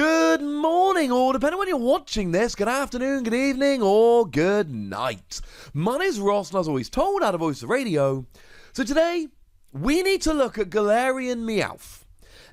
Good morning, or depending on when you're watching this, good afternoon, good evening, or good night. My name's Ross, and as always told, out of Voice of Radio. So today, we need to look at Galarian Meowth.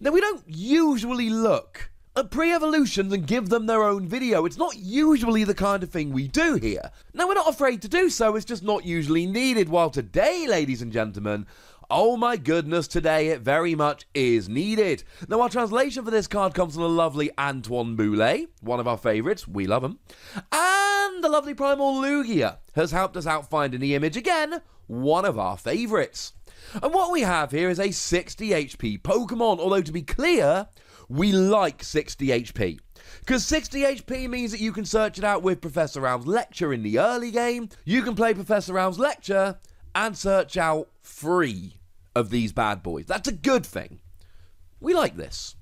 Now, we don't usually look at pre-evolutions and give them their own video. It's not usually the kind of thing we do here. Now, we're not afraid to do so, it's just not usually needed. While today, ladies and gentlemen, oh my goodness, today it very much is needed. Now, our translation for this card comes from the lovely Antoine Boulet, one of our favourites, we love him. And the lovely Primal Lugia has helped us out finding the image again, one of our favourites. And what we have here is a 60 HP Pokemon, although to be clear, we like 60 HP. Because 60 HP means that you can search it out with Professor Round's Lecture in the early game, you can play Professor Round's Lecture, and search out 3 of these bad boys. That's a good thing. We like this.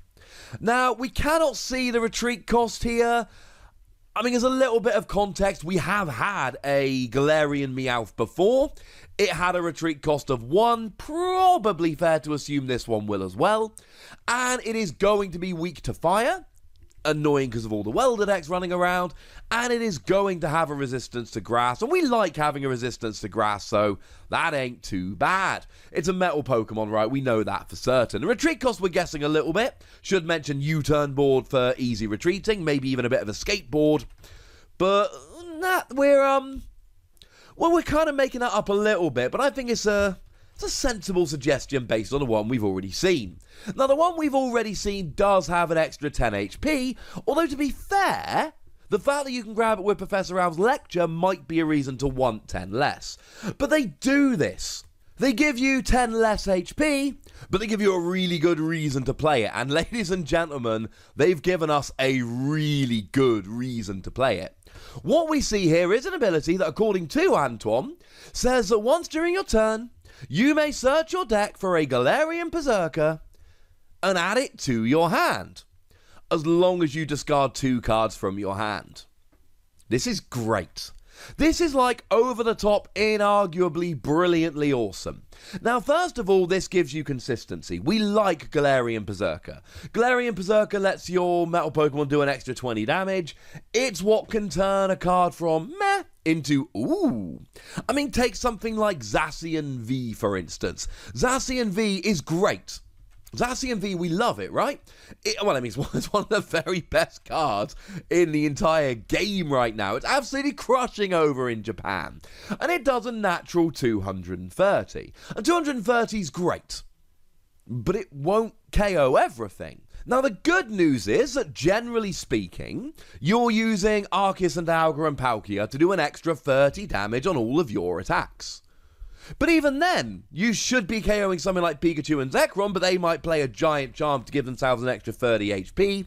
Now, we cannot see the retreat cost here. I mean, as a little bit of context, we have had a Galarian Meowth before. It had a retreat cost of 1, probably fair to assume this one will as well. And it is going to be weak to fire. Annoying because of all the welder decks running around, and it is going to have a resistance to grass, and we like having a resistance to grass, so that ain't too bad. It's a metal Pokemon, right? We know that for certain. The retreat cost, we're guessing a little bit. Should mention U-turn board for easy retreating, maybe even a bit of a skateboard, but we're kind of making that up a little bit, but I think it's a sensible suggestion based on the one we've already seen. Now, the one we've already seen does have an extra 10 HP, although to be fair, the fact that you can grab it with Professor Round's Lecture might be a reason to want 10 less. But they do this. They give you 10 less HP, but they give you a really good reason to play it. And ladies and gentlemen, they've given us a really good reason to play it. What we see here is an ability that, according to Antoine, says that once during your turn, you may search your deck for a Galarian Perrseker and add it to your hand, as long as you discard 2 cards from your hand. This is great. This is like over the top, inarguably brilliantly awesome. Now, first of all, this gives you consistency. We like Galarian Perrseker. Galarian Perrseker lets your metal Pokemon do an extra 20 damage. It's what can turn a card from meh into ooh. I mean, take something like Zacian V, for instance. Zacian V is great. Zacian V, we love it, right? It's one of the very best cards in the entire game right now. It's absolutely crushing over in Japan. And it does a natural 230. And 230 is great, but it won't KO everything. Now, the good news is that, generally speaking, you're using Arceus and Dialga and Palkia to do an extra 30 damage on all of your attacks. But even then, you should be KOing something like Pikachu and Zekrom, but they might play a giant charm to give themselves an extra 30 HP.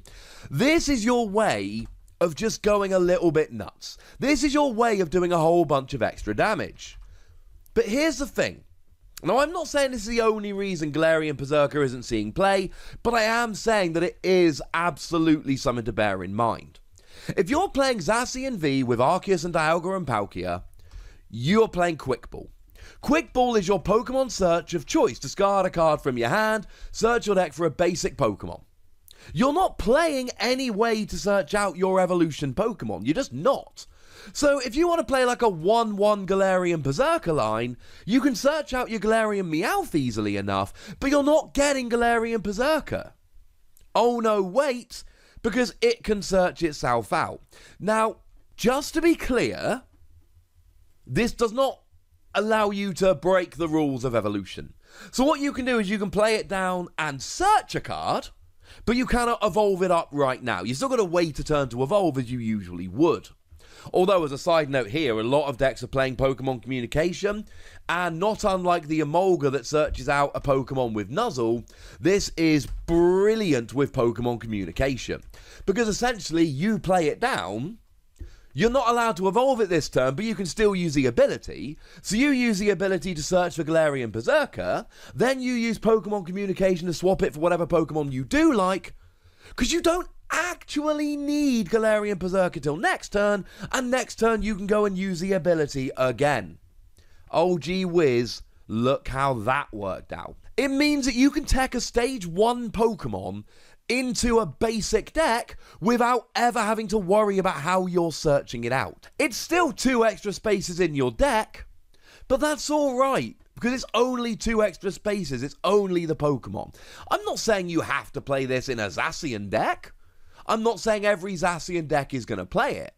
This is your way of just going a little bit nuts. This is your way of doing a whole bunch of extra damage. But here's the thing. Now, I'm not saying this is the only reason Galarian Perrseker isn't seeing play, but I am saying that it is absolutely something to bear in mind. If you're playing Zacian V with Arceus and Dialga and Palkia, you're playing Quick Ball. Quick Ball is your Pokemon search of choice. Discard a card from your hand, search your deck for a basic Pokemon. You're not playing any way to search out your evolution Pokemon. You're just not. So if you want to play like a 1-1 Galarian Perrseker line, you can search out your Galarian Meowth easily enough, but you're not getting Galarian Perrseker. Oh no, wait, because it can search itself out. Now, just to be clear, this does not allow you to break the rules of evolution. So what you can do is you can play it down and search a card, but you cannot evolve it up right now. You've still got to wait a turn to evolve as you usually would. Although, as a side note here, a lot of decks are playing Pokemon Communication, and not unlike the Emolga that searches out a Pokemon with Nuzzle, this is brilliant with Pokemon Communication. Because essentially, you play it down. You're not allowed to evolve it this turn, but you can still use the ability. So you use the ability to search for Galarian Perrseker, then you use Pokemon Communication to swap it for whatever Pokemon you do like, because you don't actually need Galarian Perrseker till next turn, and next turn you can go and use the ability again. Oh gee whiz, look how that worked out. It means that you can tech a stage 1 Pokemon into a basic deck without ever having to worry about how you're searching it out. It's still 2 extra spaces in your deck, but that's alright, because it's only 2 extra spaces, it's only the Pokemon. I'm not saying you have to play this in a Zacian deck. I'm not saying every Zacian deck is going to play it.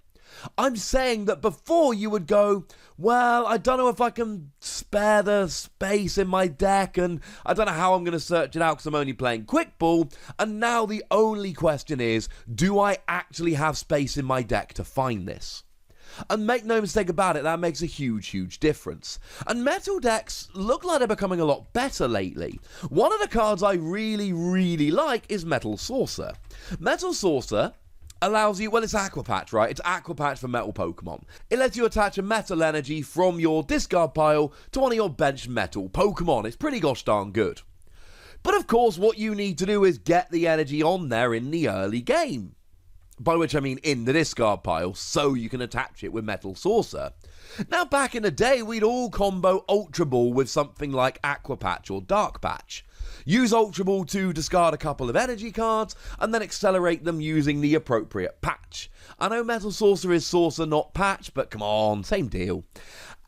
I'm saying that before you would go, well, I don't know if I can spare the space in my deck, and I don't know how I'm going to search it out because I'm only playing Quick Ball, and now the only question is, do I actually have space in my deck to find this? And make no mistake about it, that makes a huge difference. And metal decks look like they're becoming a lot better lately. One of the cards I really like is Metal Saucer. Metal Saucer allows you, well, it's Aqua Patch, right? It's Aqua Patch for metal Pokemon. It lets you attach a metal energy from your discard pile to one of your benched metal Pokemon. It's pretty gosh darn good. But of course, what you need to do is get the energy on there in the early game. By which I mean in the discard pile, so you can attach it with Metal Saucer. Now, back in the day, we'd all combo Ultra Ball with something like Aqua Patch or Dark Patch. Use Ultra Ball to discard a couple of energy cards, and then accelerate them using the appropriate patch. I know Metal Saucer is Saucer, not Patch, but come on, same deal.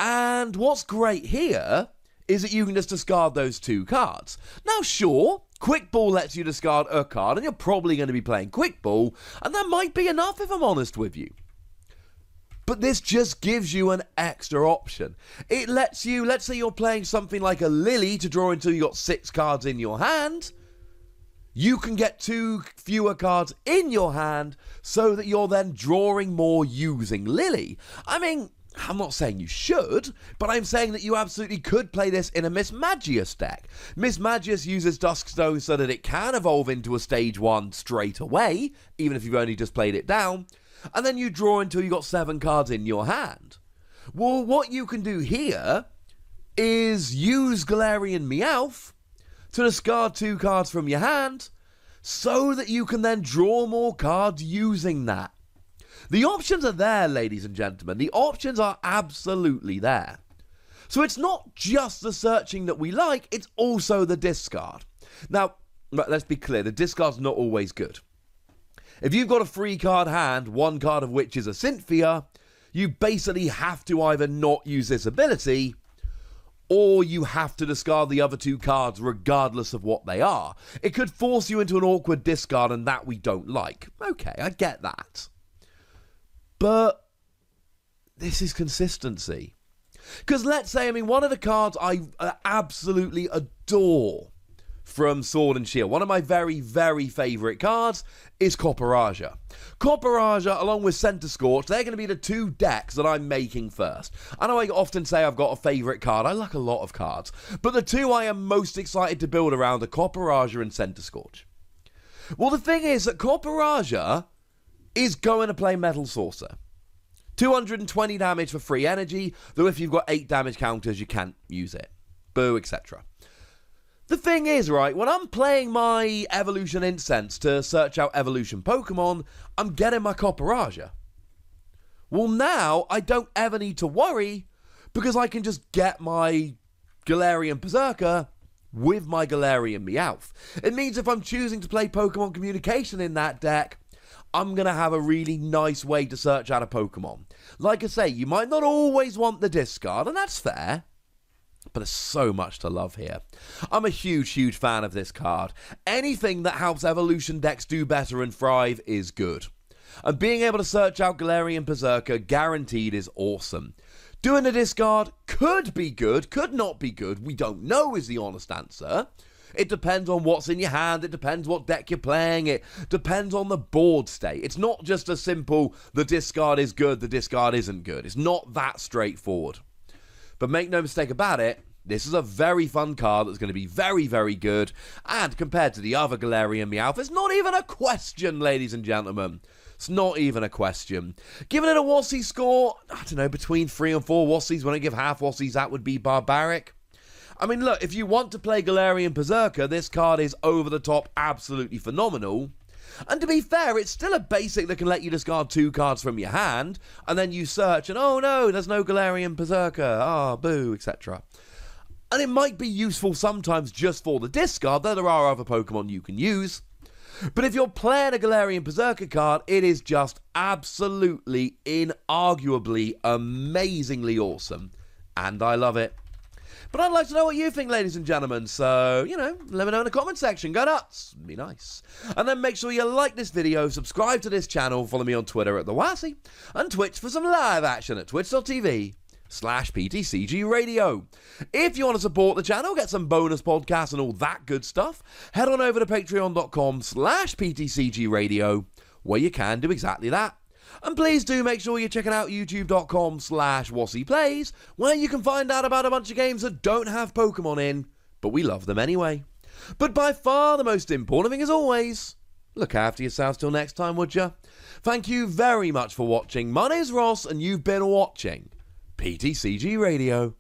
And what's great here is that you can just discard those 2 cards. Now, sure, Quick Ball lets you discard a card, and you're probably going to be playing Quick Ball, and that might be enough if I'm honest with you. But this just gives you an extra option. It lets you, let's say you're playing something like a Lily to draw until you got 6 cards in your hand. You can get 2 fewer cards in your hand so that you're then drawing more using Lily. I mean, I'm not saying you should, but I'm saying that you absolutely could play this in a Mismagius deck. Mismagius uses Duskstone so that it can evolve into a stage 1 straight away, even if you've only just played it down. And then you draw until you got 7 cards in your hand. Well, what you can do here is use Galarian Meowth to discard 2 cards from your hand so that you can then draw more cards using that. The options are there, ladies and gentlemen. The options are absolutely there. So it's not just the searching that we like, it's also the discard. Now, let's be clear, the discard's not always good. If you've got a 3-card hand, 1 card of which is a Cynthia, you basically have to either not use this ability, or you have to discard the other 2 cards regardless of what they are. It could force you into an awkward discard, and that we don't like. Okay, I get that. But this is consistency. Because let's say, I mean, one of the cards I absolutely adore from Sword and Shield, one of my very favourite cards, is Copperaja. Copperaja, along with Centiskorch, they're going to be the 2 decks that I'm making first. I know I often say I've got a favourite card. I like a lot of cards. But the 2 I am most excited to build around are Copperaja and Centiskorch. Well, the thing is that Copperaja is going to play Metal Saucer. 220 damage for free energy, though if you've got 8 damage counters, you can't use it. Boo, etc. The thing is, right, when I'm playing my Evolution Incense to search out Evolution Pokemon, I'm getting my Copperaja. Well, now, I don't ever need to worry, because I can just get my Galarian Perrseker with my Galarian Meowth. It means if I'm choosing to play Pokemon Communication in that deck, I'm going to have a really nice way to search out a Pokemon. Like I say, you might not always want the discard, and that's fair. But there's so much to love here. I'm a huge fan of this card. Anything that helps Evolution decks do better and thrive is good. And being able to search out Galarian Perrseker guaranteed is awesome. Doing a discard could be good, could not be good. We don't know is the honest answer. It depends on what's in your hand. It depends what deck you're playing. It depends on the board state. It's not just a simple, the discard is good, the discard isn't good. It's not that straightforward. But make no mistake about it, this is a very fun card that's going to be very good. And compared to the other Galarian Meowth, it's not even a question, ladies and gentlemen. It's not even a question. Giving it a Wassy score, I don't know, between 3 and 4 Wassies. When I give half Wassies, that would be barbaric. I mean, look, if you want to play Galarian Perrseker, this card is over the top, absolutely phenomenal. And to be fair, it's still a basic that can let you discard 2 cards from your hand, and then you search, and oh no, there's no Galarian Perrseker, ah, boo, etc. And it might be useful sometimes just for the discard, though there are other Pokemon you can use. But if you're playing a Galarian Perrseker card, it is just absolutely, inarguably, amazingly awesome. And I love it. But I'd like to know what you think, ladies and gentlemen, so, let me know in the comment section. Go nuts. Be nice. And then make sure you like this video, subscribe to this channel, follow me on Twitter at TheWassy, and Twitch for some live action at twitch.tv/PTCG Radio. If you want to support the channel, get some bonus podcasts and all that good stuff, head on over to patreon.com/PTCG Radio, where you can do exactly that. And please do make sure you're checking out youtube.com/WassyPlays, where you can find out about a bunch of games that don't have Pokemon in, but we love them anyway. But by far the most important thing, as always, look after yourselves till next time, would ya? Thank you very much for watching. My name's Ross, and you've been watching PTCG Radio.